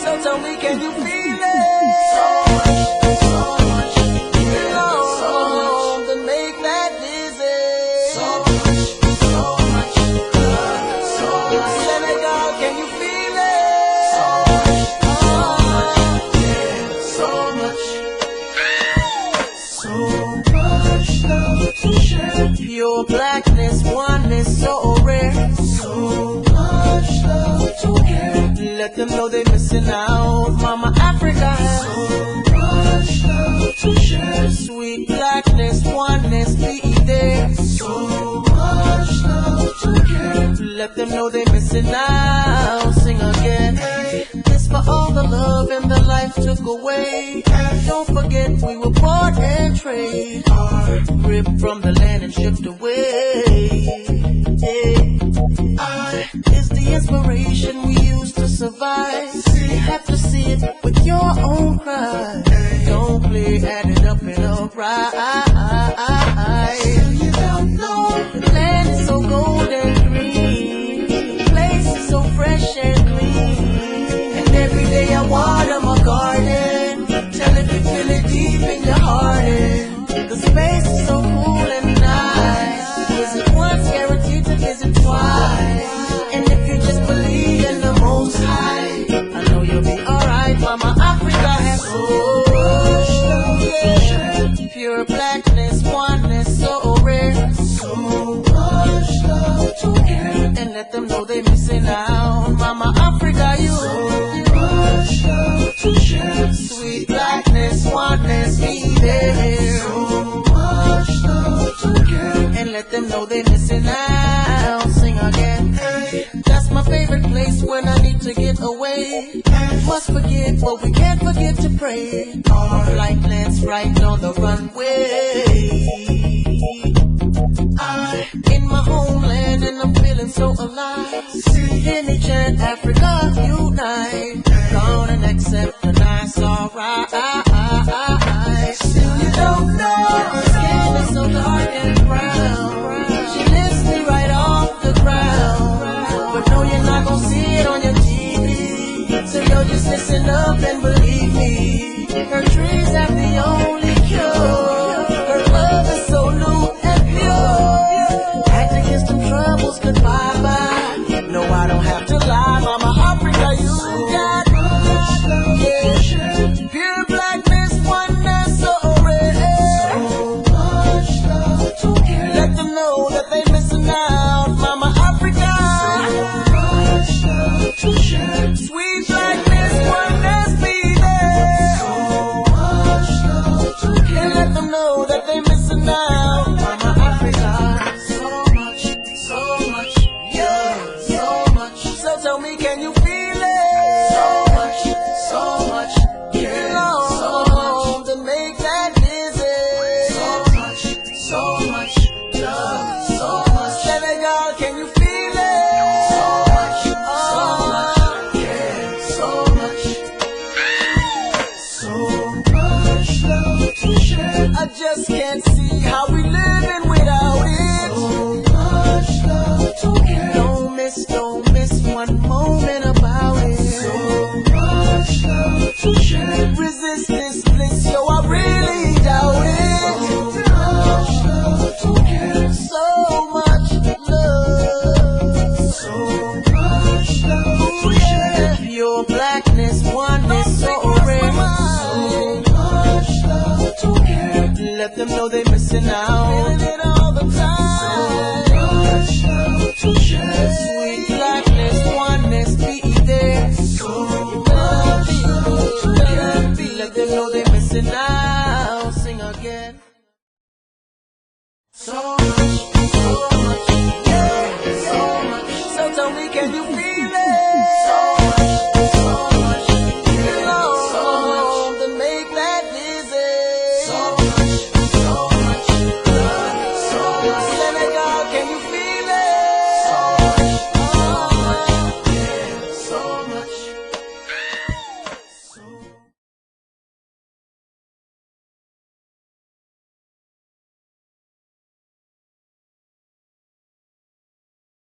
So tell me, can you feel it? So much, to make that dizzy. So much, Senegal, can you feel it? So much love to share. Pure blackness, oneness, so rare. So much love to care. Let them know they missing out, Mama Africa. So much love to share. Sweet blackness, oneness, be there. So much love to care. Let them know they missing out. Sing again. This for all the love and the life took away. Don't forget we were bought and trade. Ripped from the land and shipped away. I is the inspiration we use to survive. You have to see it with your own pride. Don't play, add it up and alright. You don't know the land is so golden green. The place is so fresh and clean. And every day I water my garden. Tell if you feel it deep in your heart. The space is so cool and nice. Visit once, guaranteed to visit twice. And if you just believe in the Most High, I know you'll be alright. Mama Africa has so much love, yeah. Pure blackness, oneness, so rare. So much love to care. And let them know they missing out. Mama Africa, you so much love to share. Sweet blackness, oneness, be there. So much love to care. And let them know they missing out. Sing again. That's my favorite place when I need to get away. Must forget, but we can't forget to pray. Our flight lands right on the runway. I'm in my homeland and I'm feeling so alive. Hear me chant, Africa unite. Gone and accept the nice, alright. Still you don't know, her skin is so dark and brown. She lifts me right off the ground. But no, you're not gonna see it on your TV. So yo, just listen up and believe me. Her trees have the only cure. Her love is so new and pure. Act against them troubles, goodbye, bye. No, I don't have to lie, Mama Africa, you got much love, yeah. Pure blackness, oneness, so rare. So much love to care. Let them know that they missing out, Mama Africa. So much love to share. Sweet blackness, oneness, be there. So much love to care. And let them know that they missing out, Mama Africa. So much, yeah, so much. So tell me, can you feel it? So much, yeah, so much. To make that dizzy. So much love, so much. Senegal, can you feel it? So much, yeah, so much love to share. I just can't see how we living without it. So much love to care. Don't miss one moment about it. So much love to share. Resist this bliss, yo, I really doubt it. So much love to care. So much love. So much love to share. Pure blackness, oneness, so rare. So much love to care. Let them know they missing out.